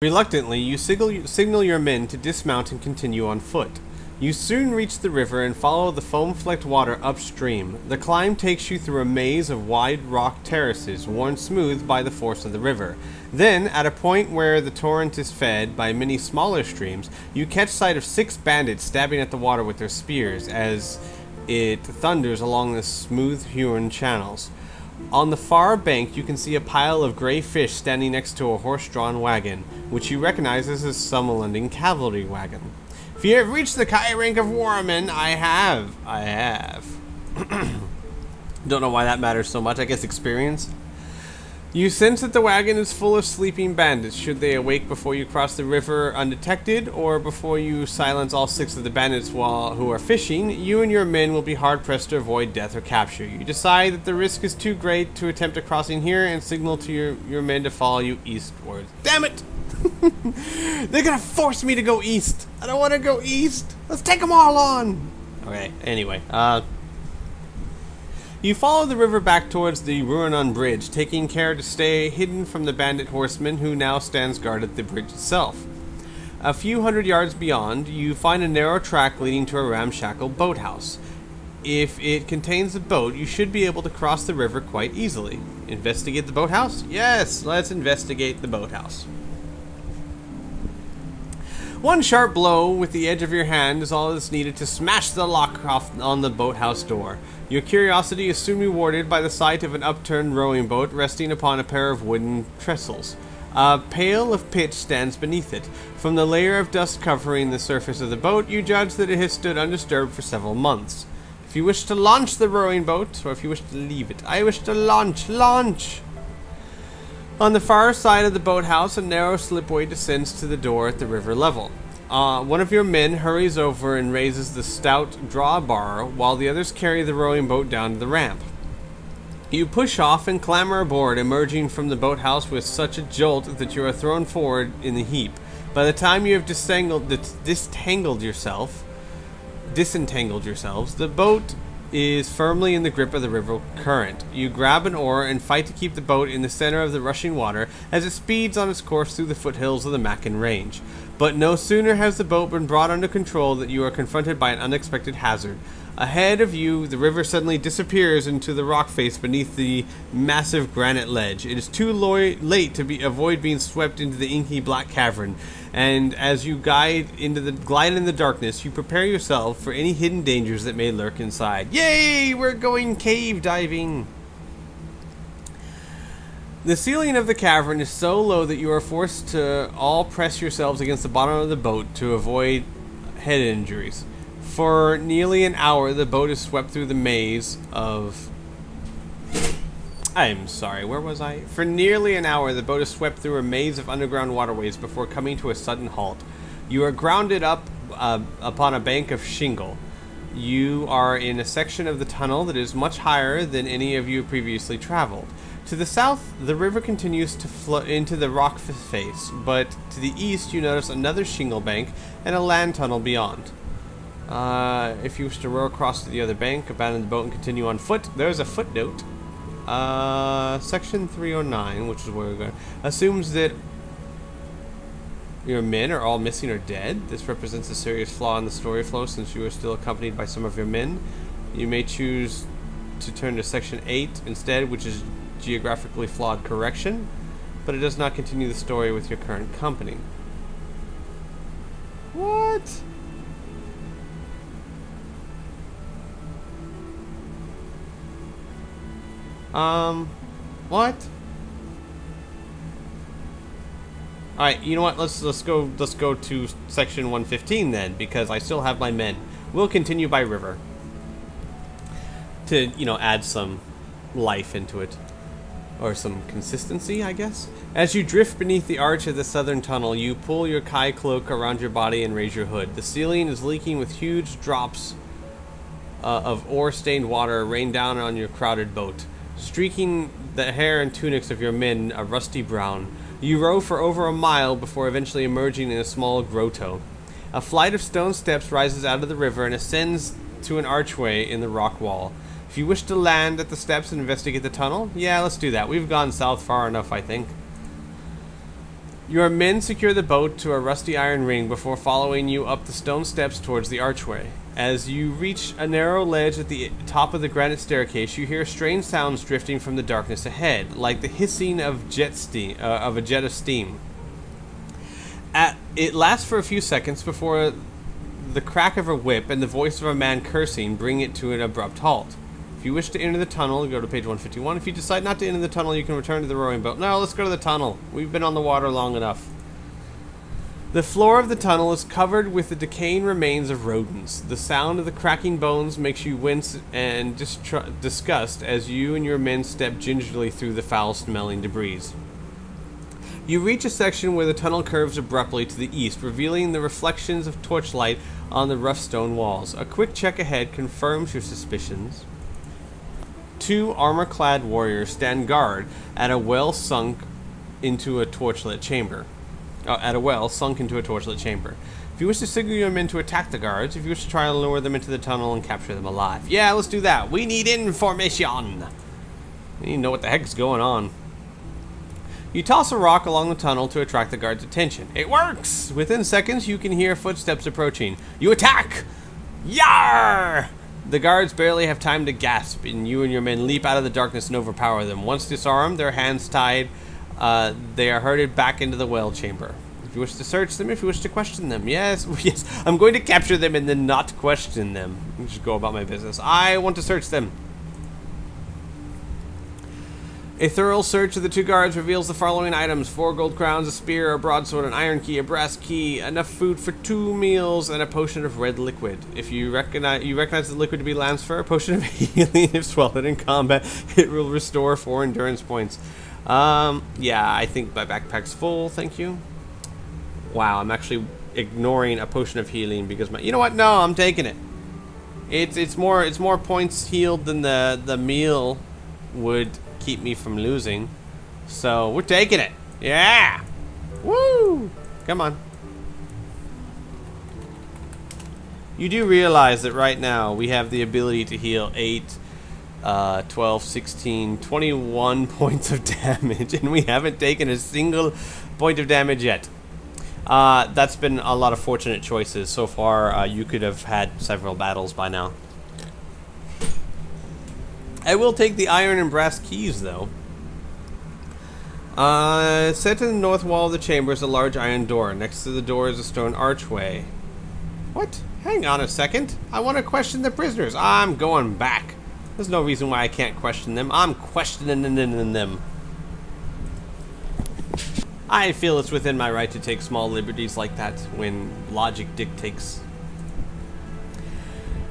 Reluctantly, you signal your men to dismount and continue on foot. You soon reach the river and follow the foam-flecked water upstream. The climb takes you through a maze of wide rock terraces, worn smooth by the force of the river. Then, at a point where the torrent is fed by many smaller streams, you catch sight of 6 bandits stabbing at the water with their spears as it thunders along the smooth-hewn channels. On the far bank, you can see a pile of gray fish standing next to a horse-drawn wagon, which you recognize as a Summerlending cavalry wagon. If you have reached the high rank of warman, I have. Don't know why that matters so much. I guess experience. You sense that the wagon is full of sleeping bandits. Should they awake before you cross the river undetected, or before you silence all 6 of the bandits who are fishing, you and your men will be hard-pressed to avoid death or capture. You decide that the risk is too great to attempt a crossing here and signal to your men to follow you eastwards. Damn it! They're gonna force me to go east. I don't want to go east. Let's take them all on. Okay, anyway, you follow the river back towards the Ruanon Bridge, taking care to stay hidden from the bandit horseman who now stands guard at the bridge itself. A few hundred yards beyond, you find a narrow track leading to a ramshackle boathouse. If it contains a boat, you should be able to cross the river quite easily. Investigate the boathouse? Yes, let's investigate the boathouse. One sharp blow with the edge of your hand is all that's needed to smash the lock off on the boathouse door. Your curiosity is soon rewarded by the sight of an upturned rowing boat resting upon a pair of wooden trestles. A pail of pitch stands beneath it. From the layer of dust covering the surface of the boat, you judge that it has stood undisturbed for several months. If you wish to launch the rowing boat, or if you wish to leave it, I wish to launch! On the far side of the boathouse, a narrow slipway descends to the door at the river level. One of your men hurries over and raises the stout drawbar, while the others carry the rowing boat down to the ramp. You push off and clamber aboard, emerging from the boathouse with such a jolt that you are thrown forward in the heap. By the time you have disentangled yourselves, the boat is firmly in the grip of the river current. You grab an oar and fight to keep the boat in the center of the rushing water as it speeds on its course through the foothills of the Mackin Range. But no sooner has the boat been brought under control than you are confronted by an unexpected hazard. Ahead of you, the river suddenly disappears into the rock face beneath the massive granite ledge. It is too late to avoid being swept into the inky black cavern, and as you glide in the darkness, you prepare yourself for any hidden dangers that may lurk inside. Yay! We're going cave diving! The ceiling of the cavern is so low that you are forced to all press yourselves against the bottom of the boat to avoid head injuries. For nearly an hour, the boat is swept through the maze of... I'm sorry, where was I? For nearly an hour, the boat is swept through a maze of underground waterways before coming to a sudden halt. You are grounded up upon a bank of shingle. You are in a section of the tunnel that is much higher than any of you previously traveled. To the south, the river continues to flow into the rock face, but to the east you notice another shingle bank and a land tunnel beyond. If you wish to row across to the other bank, abandon the boat and continue on foot, there's a footnote. Section 309, which is where we're going, assumes that your men are all missing or dead. This represents a serious flaw in the story flow since you are still accompanied by some of your men. You may choose to turn to Section 8 instead, which is geographically flawed correction, but it does not continue the story with your current company. What? What? Alright, you know what? Let's go to section 115 then, because I still have my men. We'll continue by river. To, add some life into it. Or some consistency, I guess. As you drift beneath the arch of the southern tunnel, you pull your kai cloak around your body and raise your hood. The ceiling is leaking with huge drops of ore-stained water rain down on your crowded boat, streaking the hair and tunics of your men a rusty brown. You row for over a mile before eventually emerging in a small grotto. A flight of stone steps rises out of the river and ascends to an archway in the rock wall. If you wish to land at the steps and investigate the tunnel, yeah, let's do that. We've gone south far enough, I think. Your men secure the boat to a rusty iron ring before following you up the stone steps towards the archway. As you reach a narrow ledge at the top of the granite staircase, you hear strange sounds drifting from the darkness ahead, like the hissing of a jet of steam. It lasts for a few seconds before the crack of a whip and the voice of a man cursing bring it to an abrupt halt. If you wish to enter the tunnel, go to page 151. If you decide not to enter the tunnel, you can return to the rowing boat. No, let's go to the tunnel. We've been on the water long enough. The floor of the tunnel is covered with the decaying remains of rodents. The sound of the cracking bones makes you wince and disgust as you and your men step gingerly through the foul-smelling debris. You reach a section where the tunnel curves abruptly to the east, revealing the reflections of torchlight on the rough stone walls. A quick check ahead confirms your suspicions. 2 armor-clad warriors stand guard at a well sunk into a torchlit chamber. If you wish to signal your men to attack the guards, if you wish to try and lure them into the tunnel and capture them alive. Yeah, let's do that. We need information. We need to know what the heck's going on. You toss a rock along the tunnel to attract the guards' attention. It works! Within seconds, you can hear footsteps approaching. You attack! Yar! The guards barely have time to gasp, and you and your men leap out of the darkness and overpower them. Once disarmed, their hands tied, they are herded back into the well chamber. If you wish to search them, if you wish to question them. Yes, I'm going to capture them and then not question them. Just go about my business. I want to search them. A thorough search of the 2 guards reveals the following items: 4 gold crowns, a spear, a broadsword, an iron key, a brass key, enough food for 2 meals, and a potion of red liquid. If you recognize the liquid to be lamb's fur, a potion of healing. If swallowed in combat, it will restore 4 endurance points. Yeah, I think my backpack's full, thank you. Wow, I'm actually ignoring a potion of healing because you know what? No, I'm taking it. It's more points healed than the meal would keep me from losing. So we're taking it. Yeah. Woo! Come on. You do realize that right now we have the ability to heal 8, 12, 16, 21 points of damage, and we haven't taken a single point of damage yet. That's been a lot of fortunate choices. So far, you could have had several battles by now. I will take the iron and brass keys, though. Set in the north wall of the chamber is a large iron door. Next to the door is a stone archway. What? Hang on a second. I want to question the prisoners. I'm going back. There's no reason why I can't question them. I'm questioning them. I feel it's within my right to take small liberties like that when logic dictates.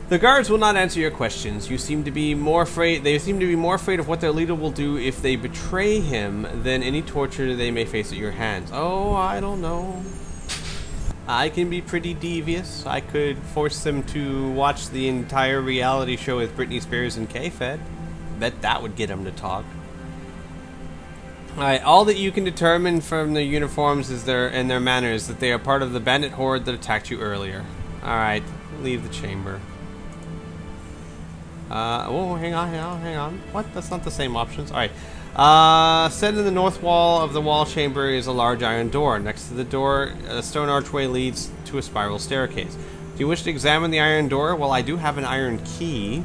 The guards will not answer your questions. They seem to be more afraid of what their leader will do if they betray him than any torture they may face at your hands. Oh, I don't know. I can be pretty devious. I could force them to watch the entire reality show with Britney Spears and K-Fed. Bet that would get them to talk. Alright, all that you can determine from their uniforms and their manners that they are part of the bandit horde that attacked you earlier. Alright, leave the chamber. Oh, hang on. What? That's not the same options. Alright. Set in the north wall of the wall chamber is a large iron door. Next to the door, a stone archway leads to a spiral staircase. Do you wish to examine the iron door? Well, I do have an iron key.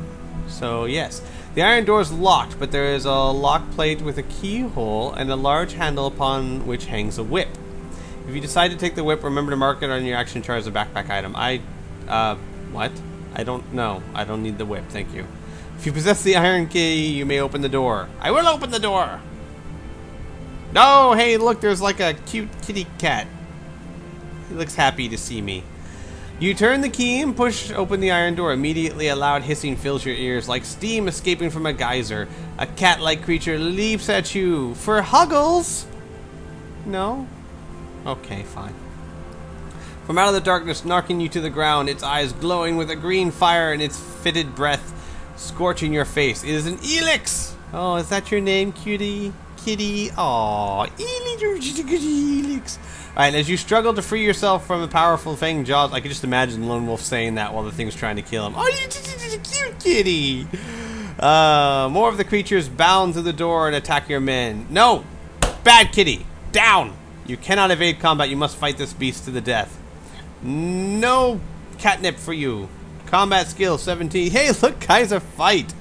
So, yes. The iron door is locked, but there is a lock plate with a keyhole and a large handle upon which hangs a whip. If you decide to take the whip, remember to mark it on your action chart as a backpack item. What? I don't know. I don't need the whip, thank you. If you possess the iron key, you may open the door. I will open the door! No, hey, look, there's like a cute kitty cat. He looks happy to see me. You turn the key and push open the iron door. Immediately, a loud hissing fills your ears like steam escaping from a geyser. A cat-like creature leaps at you. For Huggles? No? Okay, fine. From out of the darkness, knocking you to the ground, its eyes glowing with a green fire and its fitted breath scorching your face. It is an Elix! Oh, is that your name, cutie? Kitty? Aww, Elix. Alright, as you struggle to free yourself from the powerful fanged jaws, I can just imagine Lone Wolf saying that while the thing's trying to kill him. Oh, you cute kitty! More of the creatures bound through the door and attack your men. No! Bad kitty! Down! You cannot evade combat. You must fight this beast to the death. No catnip for you. Combat skill 17. Hey, look, guys, a fight.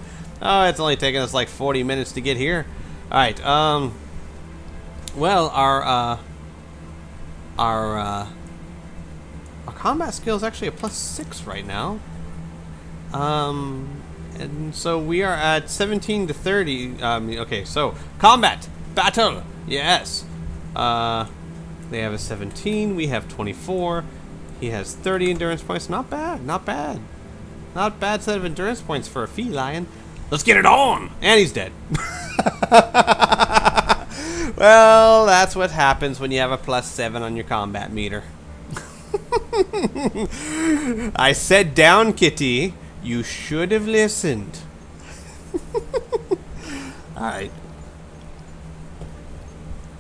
Oh, it's only taken us like 40 minutes to get here. All right. Well, our combat skill is actually a +6 right now. And so we are at 17 to 30. Okay, so combat, battle, yes. They have a 17. We have 24. He has 30 endurance points. Not bad. Not bad. Not bad set of endurance points for a feline. Let's get it on. And he's dead. Well, that's what happens when you have a +7 on your combat meter. I said down, kitty. You should have listened. Alright.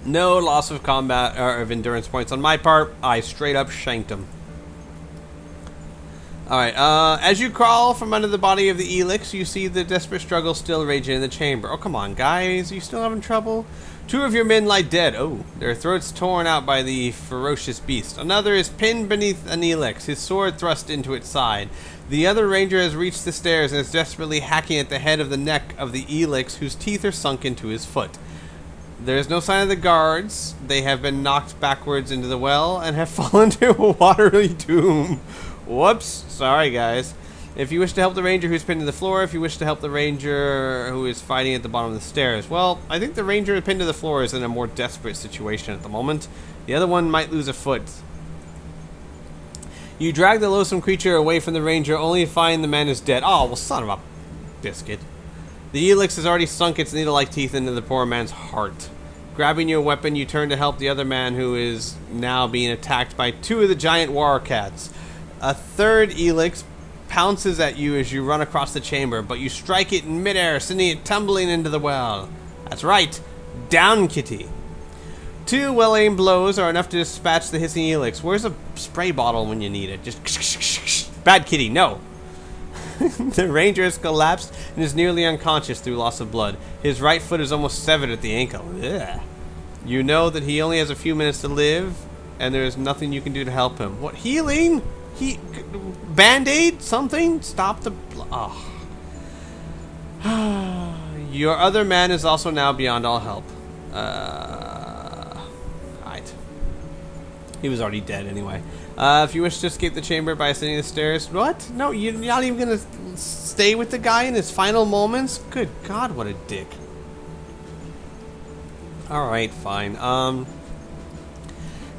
No loss of combat or of endurance points on my part. I straight up shanked him. Alright, as you crawl from under the body of the Elix, you see the desperate struggle still raging in the chamber. Oh, come on, guys. Are you still having trouble? 2 of your men lie dead. Oh, their throats torn out by the ferocious beast. Another is pinned beneath an Elix, his sword thrust into its side. The other ranger has reached the stairs and is desperately hacking at the head of the neck of the Elix, whose teeth are sunk into his foot. There is no sign of the guards. They have been knocked backwards into the well and have fallen to a watery doom. Whoops. Sorry, guys. If you wish to help the ranger who's pinned to the floor, if you wish to help the ranger who is fighting at the bottom of the stairs. Well, I think the ranger pinned to the floor is in a more desperate situation at the moment. The other one might lose a foot. You drag the loathsome creature away from the ranger, only to find the man is dead. Oh, well, son of a biscuit. The Elix has already sunk its needle-like teeth into the poor man's heart. Grabbing your weapon, you turn to help the other man who is now being attacked by 2 of the giant war cats. A third Elix pounces at you as you run across the chamber, but you strike it in midair, sending it tumbling into the well. That's right. Down, kitty. 2 well-aimed blows are enough to dispatch the hissing Elix. Where's a spray bottle when you need it? Just bad kitty, no. The ranger has collapsed and is nearly unconscious through loss of blood. His right foot is almost severed at the ankle. Ugh. You know that he only has a few minutes to live, and there is nothing you can do to help him. What, healing? Band-aid? Something? Stop the blood. Oh. Your other man is also now beyond all help. Right. He was already dead anyway. If you wish to escape the chamber by ascending the stairs... What? No, you're not even going to stay with the guy in his final moments? Good God, what a dick. Alright, fine.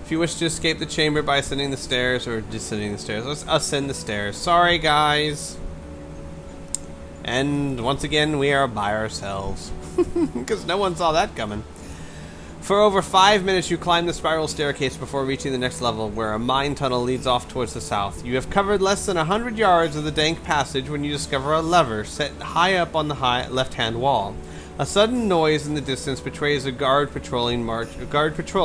If you wish to escape the chamber by ascending the stairs or descending the stairs, let's ascend the stairs. Sorry, guys. And once again, we are by ourselves. Because no one saw that coming. For over 5 minutes, you climb the spiral staircase before reaching the next level, where a mine tunnel leads off towards the south. You have covered less than 100 yards of the dank passage when you discover a lever set high up on the left-hand wall. A sudden noise in the distance betrays a guard patrol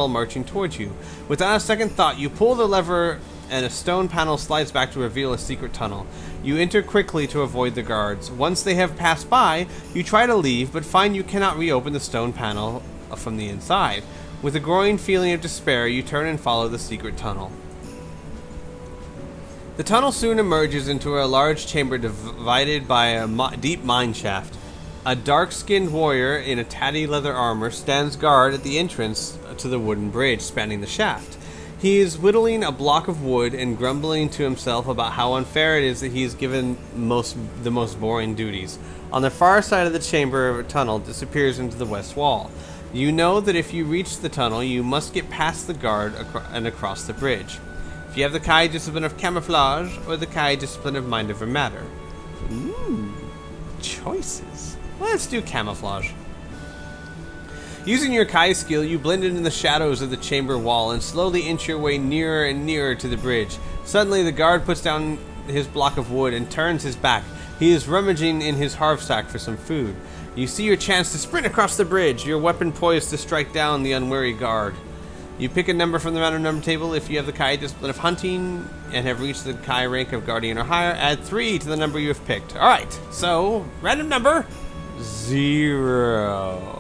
marching towards you. Without a second thought, you pull the lever and a stone panel slides back to reveal a secret tunnel. You enter quickly to avoid the guards. Once they have passed by, you try to leave, but find you cannot reopen the stone panel from the inside. With a growing feeling of despair, you turn and follow the secret tunnel. The tunnel soon emerges into a large chamber divided by a deep mine shaft. A dark-skinned warrior in a tatty leather armor stands guard at the entrance to the wooden bridge spanning the shaft. He is whittling a block of wood and grumbling to himself about how unfair it is that he is given the most boring duties. On the far side of the chamber, a tunnel disappears into the west wall. You know that if you reach the tunnel, you must get past the guard and across the bridge. If you have the Kai discipline of camouflage or the Kai discipline of mind over matter. Ooh, choices. Let's do camouflage. Using your Kai skill, you blend into the shadows of the chamber wall and slowly inch your way nearer and nearer to the bridge. Suddenly, the guard puts down his block of wood and turns his back. He is rummaging in his haversack for some food. You see your chance to sprint across the bridge, your weapon poised to strike down the unwary guard. You pick a number from the random number table. If you have the Kai discipline of hunting and have reached the Kai rank of guardian or higher, add 3 to the number you have picked. Alright, so, random number 0.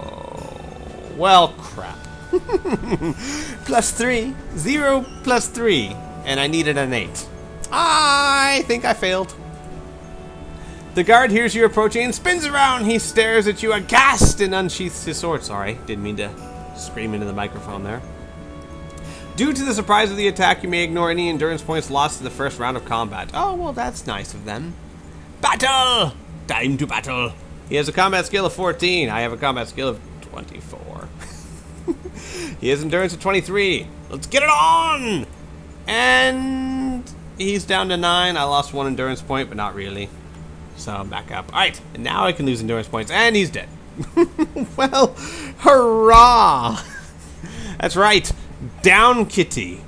Well, crap. +3. 0 plus 3. And I needed an 8. I think I failed. The guard hears you approaching and spins around. He stares at you aghast and unsheaths his sword. Sorry, didn't mean to scream into the microphone there. Due to the surprise of the attack, you may ignore any endurance points lost in the first round of combat. Oh, well, that's nice of them. Battle! Time to battle. He has a combat skill of 14. I have a combat skill of 24. He has endurance of 23. Let's get it on! And he's down to 9. I lost 1 endurance point, but not really. So I'm back up. Alright, and now I can lose endurance points, and he's dead. Well, hurrah! That's right. Down, kitty.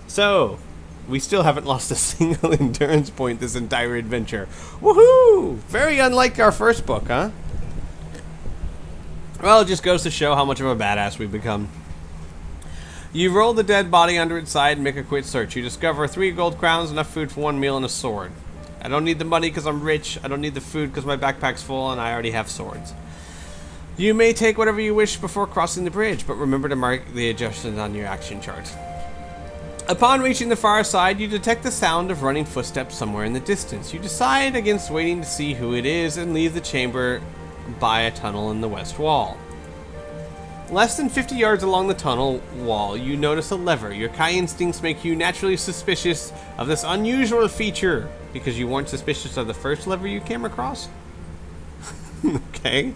So, we still haven't lost a single endurance point this entire adventure. Woohoo! Very unlike our first book, huh? Well, it just goes to show how much of a badass we've become. You roll the dead body under its side and make a quick search. You discover 3 gold crowns, enough food for 1 meal, and a sword. I don't need the money because I'm rich. I don't need the food because my backpack's full and I already have swords. You may take whatever you wish before crossing the bridge, but remember to mark the adjustments on your action chart. Upon reaching the far side, you detect the sound of running footsteps somewhere in the distance. You decide against waiting to see who it is and leave the chamber by a tunnel in the west wall. Less than 50 yards along the tunnel wall, you notice a lever. Your Kai instincts make you naturally suspicious of this unusual feature because you weren't suspicious of the first lever you came across. Okay.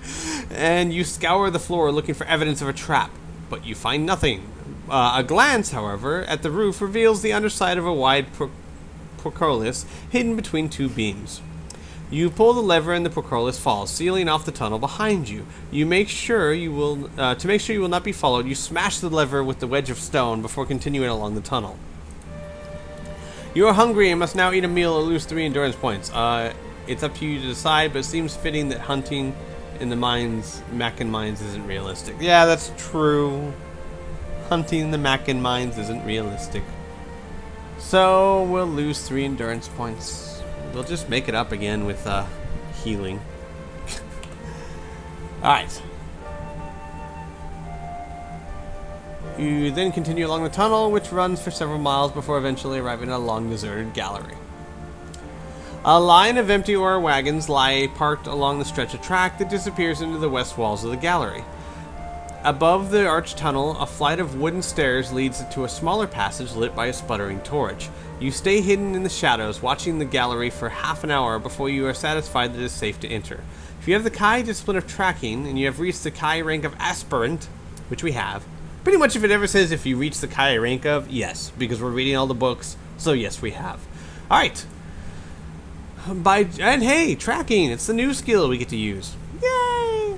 And you scour the floor looking for evidence of a trap, but you find nothing. A glance, however, at the roof reveals the underside of a wide portcullis hidden between 2 beams. You pull the lever and the portcullis falls, sealing off the tunnel behind you. To make sure you will not be followed, you smash the lever with the wedge of stone before continuing along the tunnel. You are hungry and must now eat a meal or lose 3 endurance points. It's up to you to decide, but it seems fitting that hunting in the Mackin mines isn't realistic. Yeah, that's true. Hunting in the Mackin mines isn't realistic. So we'll lose 3 endurance points. We'll just make it up again with healing. Alright. You then continue along the tunnel, which runs for several miles before eventually arriving at a long deserted gallery. A line of empty ore wagons lie parked along the stretch of track that disappears into the west walls of the gallery. Above the arched tunnel, a flight of wooden stairs leads to a smaller passage lit by a sputtering torch. You stay hidden in the shadows, watching the gallery for half an hour before you are satisfied that it is safe to enter. If you have the Kai discipline of tracking, and you have reached the Kai rank of aspirant, which we have, pretty much if it ever says if you reach the Kai rank of, yes, because we're reading all the books, so yes, we have. Alright. And hey, tracking, it's the new skill we get to use. Yay!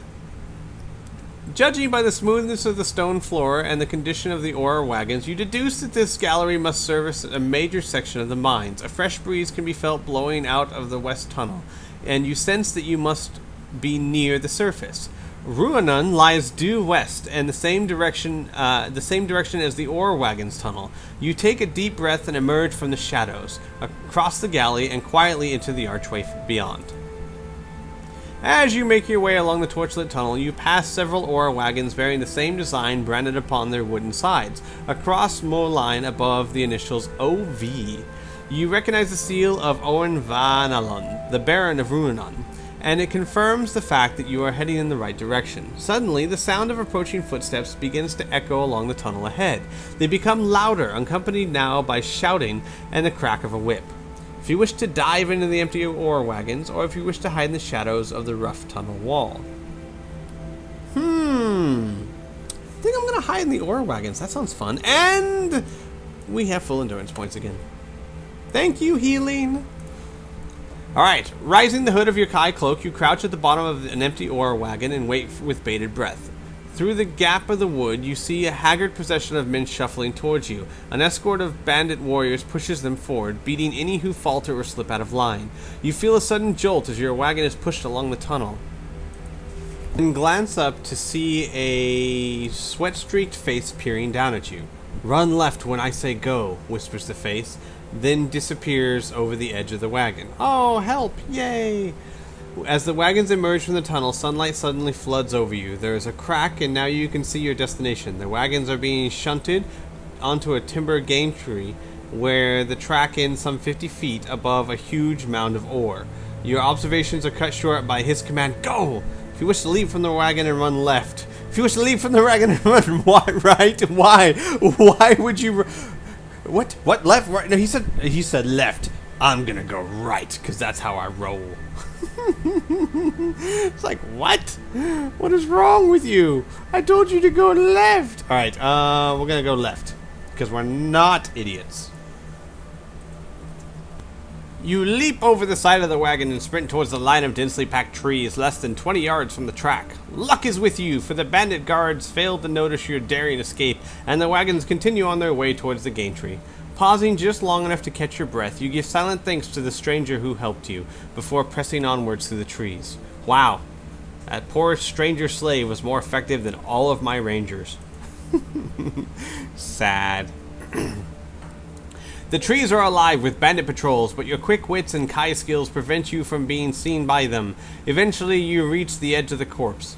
Judging by the smoothness of the stone floor and the condition of the ore wagons, you deduce that this gallery must service a major section of the mines. A fresh breeze can be felt blowing out of the west tunnel, and you sense that you must be near the surface. Ruanan lies due west and the same direction as the ore wagons tunnel. You take a deep breath and emerge from the shadows, across the galley and quietly into the archway beyond. As you make your way along the torchlit tunnel, you pass several ore wagons bearing the same design branded upon their wooden sides, a cross-mow line above the initials OV. You recognize the seal of Owen Vanalon, the Baron of Ruanan, and it confirms the fact that you are heading in the right direction. Suddenly, the sound of approaching footsteps begins to echo along the tunnel ahead. They become louder, accompanied now by shouting and the crack of a whip. If you wish to dive into the empty ore wagons, or if you wish to hide in the shadows of the rough tunnel wall. I think I'm going to hide in the ore wagons. That sounds fun. And we have full endurance points again. Thank you, healing. Alright, rising the hood of your Kai cloak, you crouch at the bottom of an empty ore wagon and wait with bated breath. Through the gap of the wood, you see a haggard procession of men shuffling towards you. An escort of bandit warriors pushes them forward, beating any who falter or slip out of line. You feel a sudden jolt as your wagon is pushed along the tunnel, and glance up to see a sweat-streaked face peering down at you. "Run left when I say go," whispers the face, then disappears over the edge of the wagon. Oh, help! Yay! As the wagons emerge from the tunnel, sunlight suddenly floods over you. There is a crack, and now you can see your destination. The wagons are being shunted onto a timber gantry where the track ends some 50 feet above a huge mound of ore. Your observations are cut short by his command, "Go! If you wish to leave from the wagon and run left. If you wish to leave from the wagon and run right. Why? Why would you... What? What? Left? Right? No, he said left. I'm gonna go right, because that's how I roll." It's like, what? What is wrong with you? I told you to go left. Alright, we're gonna go left, because we're not idiots. You leap over the side of the wagon and sprint towards the line of densely packed trees less than 20 yards from the track. Luck is with you, for the bandit guards fail to notice your daring escape, and the wagons continue on their way towards the gantry. Pausing just long enough to catch your breath, you give silent thanks to the stranger who helped you, before pressing onwards through the trees. Wow, that poor stranger slave was more effective than all of my rangers. Sad. The trees are alive with bandit patrols, but your quick wits and Kai skills prevent you from being seen by them. Eventually, you reach the edge of the corpse.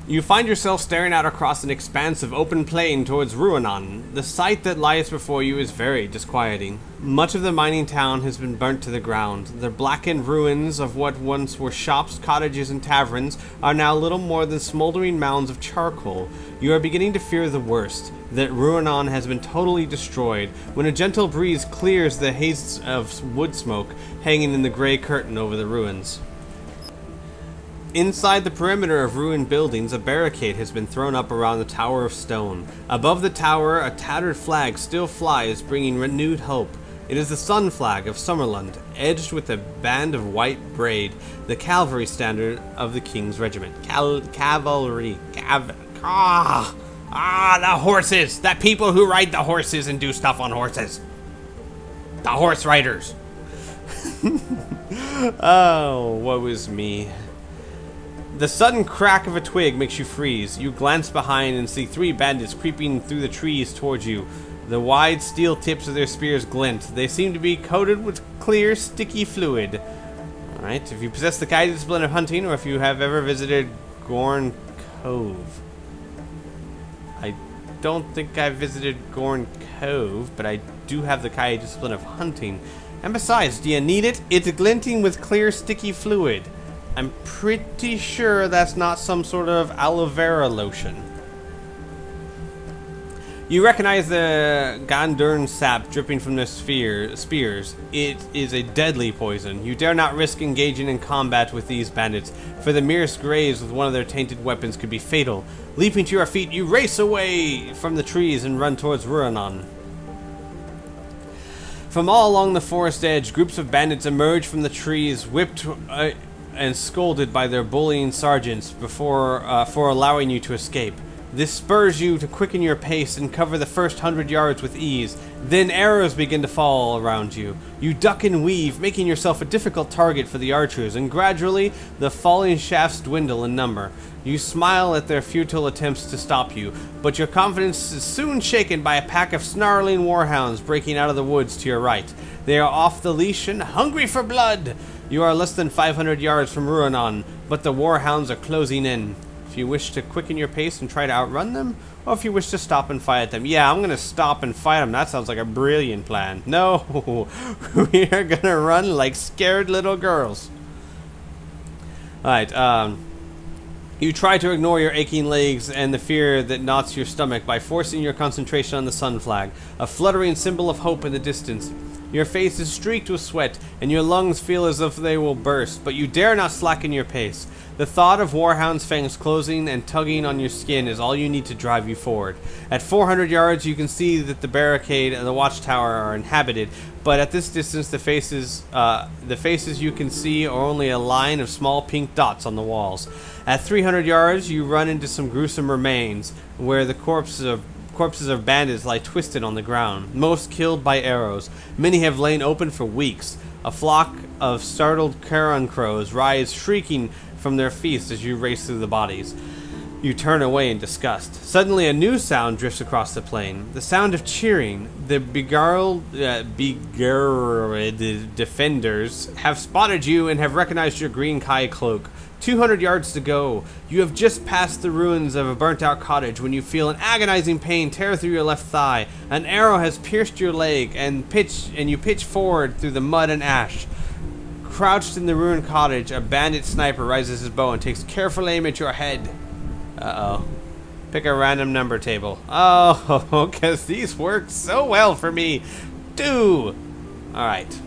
You find yourself staring out across an expanse of open plain towards Ruanon. The sight that lies before you is very disquieting. Much of the mining town has been burnt to the ground. The blackened ruins of what once were shops, cottages, and taverns are now little more than smoldering mounds of charcoal. You are beginning to fear the worst, that Ruanon has been totally destroyed, when a gentle breeze clears the haze of wood smoke hanging in the gray curtain over the ruins. Inside the perimeter of ruined buildings, a barricade has been thrown up around the Tower of Stone. Above the tower, a tattered flag still flies, bringing renewed hope. It is the sun flag of Summerland, edged with a band of white braid, the cavalry standard of the king's regiment. The horses! The people who ride the horses and do stuff on horses. The horse riders. Oh, woe is me. The sudden crack of a twig makes you freeze. You glance behind and see 3 bandits creeping through the trees towards you. The wide steel tips of their spears glint. They seem to be coated with clear, sticky fluid. Alright, if you possess the Kai discipline of hunting, or if you have ever visited Gorn Cove. I don't think I've visited Gorn Cove, but I do have the Kai discipline of hunting. And besides, do you need it? It's glinting with clear, sticky fluid. I'm pretty sure that's not some sort of aloe vera lotion. You recognize the Gandurn sap dripping from their spears. It is a deadly poison. You dare not risk engaging in combat with these bandits, for the merest graze with one of their tainted weapons could be fatal. Leaping to your feet, you race away from the trees and run towards Ruanon. From all along the forest edge, groups of bandits emerge from the trees, whipped and scolded by their bullying sergeants for allowing you to escape. This spurs you to quicken your pace and cover the first 100 yards with ease. Then arrows begin to fall around you. You duck and weave, making yourself a difficult target for the archers, and gradually the falling shafts dwindle in number. You smile at their futile attempts to stop you, but your confidence is soon shaken by a pack of snarling warhounds breaking out of the woods to your right. They are off the leash and hungry for blood. You are less than 500 yards from Ruanon, but the warhounds are closing in. If you wish to quicken your pace and try to outrun them, or if you wish to stop and fight them. Yeah, I'm going to stop and fight them. That sounds like a brilliant plan. No, we are going to run like scared little girls. Alright, you try to ignore your aching legs and the fear that knots your stomach by forcing your concentration on the sun flag, a fluttering symbol of hope in the distance. Your face is streaked with sweat, and your lungs feel as if they will burst, but you dare not slacken your pace. The thought of Warhound's fangs closing and tugging on your skin is all you need to drive you forward. At 400 yards, you can see that the barricade and the watchtower are inhabited, but at this distance, the faces you can see are only a line of small pink dots on the walls. At 300 yards, you run into some gruesome remains, where the corpses of bandits lie twisted on the ground, most killed by arrows. Many have lain open for weeks. A flock of startled Charon crows rise shrieking from their feast as you race through the bodies. You turn away in disgust. Suddenly, a new sound drifts across the plain. The sound of cheering. The beguiled defenders have spotted you and have recognized your green Kai cloak. 200 yards to go. You have just passed the ruins of a burnt-out cottage when you feel an agonizing pain tear through your left thigh. An arrow has pierced your leg, and you pitch forward through the mud and ash. Crouched in the ruined cottage, a bandit sniper raises his bow and takes careful aim at your head. Uh-oh. Pick a random number table. Oh, because these work so well for me. 2. Alright.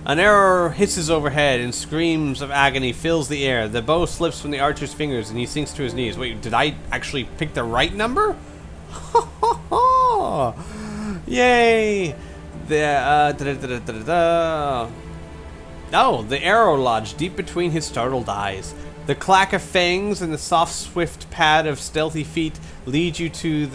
An arrow hisses overhead and screams of agony fills the air. The bow slips from the archer's fingers and he sinks to his knees. Wait, did I actually pick the right number? Yay! Oh, the arrow lodged deep between his startled eyes. The clack of fangs and the soft, swift pad of stealthy feet lead you to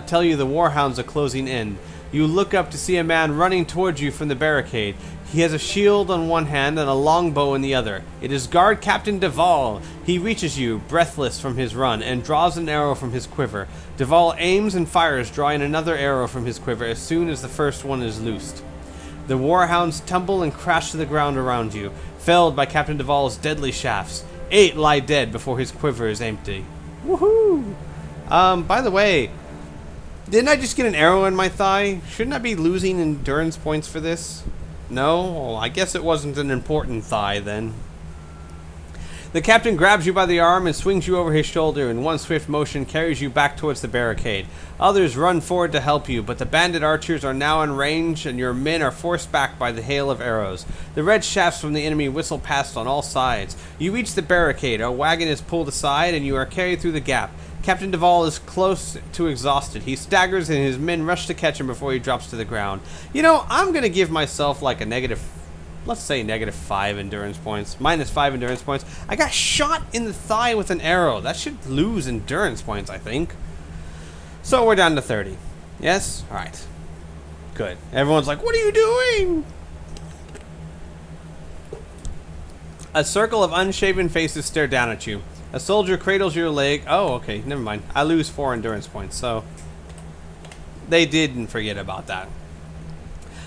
tell you the warhounds are closing in. You look up to see a man running towards you from the barricade. He has a shield on one hand and a longbow in the other. It is Guard Captain Duval. He reaches you, breathless from his run, and draws an arrow from his quiver. Duval aims and fires, drawing another arrow from his quiver as soon as the first one is loosed. The warhounds tumble and crash to the ground around you, felled by Captain Duval's deadly shafts. 8 lie dead before his quiver is empty. Woohoo! By the way, didn't I just get an arrow in my thigh? Shouldn't I be losing endurance points for this? No? Well, I guess it wasn't an important thigh then. The captain grabs you by the arm and swings you over his shoulder in one swift motion carries you back towards the barricade. Others run forward to help you, but the bandit archers are now in range and your men are forced back by the hail of arrows. The red shafts from the enemy whistle past on all sides. You reach the barricade, a wagon is pulled aside and you are carried through the gap. Captain Duval is close to exhausted. He staggers and his men rush to catch him before he drops to the ground. You know, I'm going to give myself like a let's say -5 endurance points. -5 endurance points. I got shot in the thigh with an arrow. That should lose endurance points, I think. So we're down to 30. Yes? Alright. Good. Everyone's like, what are you doing? A circle of unshaven faces stare down at you. A soldier cradles your leg. Oh, okay. Never mind. I lose 4 endurance points, so they didn't forget about that.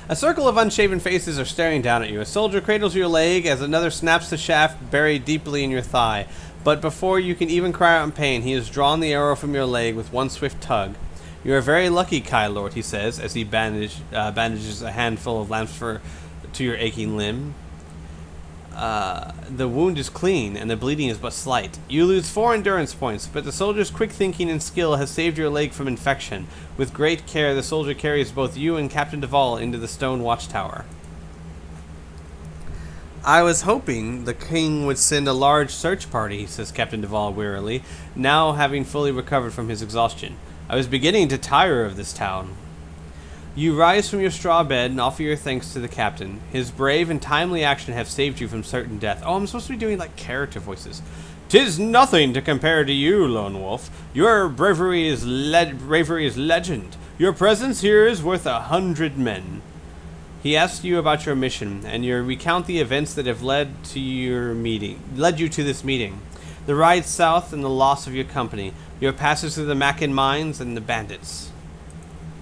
A circle of unshaven faces are staring down at you. A soldier cradles your leg as another snaps the shaft buried deeply in your thigh. But before you can even cry out in pain, he has drawn the arrow from your leg with one swift tug. You are very lucky, Kai Lord, he says, as he bandages a handful of lamps to your aching limb. The wound is clean, and the bleeding is but slight. You lose 4 endurance points, but the soldier's quick thinking and skill has saved your leg from infection. With great care, the soldier carries both you and Captain Duval into the stone watchtower. I was hoping the king would send a large search party, says Captain Duval wearily, now having fully recovered from his exhaustion. I was beginning to tire of this town. You rise from your straw bed and offer your thanks to the captain. His brave and timely action have saved you from certain death. Oh, I'm supposed to be doing, like, character voices. 'Tis nothing to compare to you, Lone Wolf. Your bravery is legend. Your presence here is worth 100 men. He asks you about your mission, and you recount the events that have led you to this meeting. The ride south and the loss of your company, your passage through the Mackin mines and the bandits.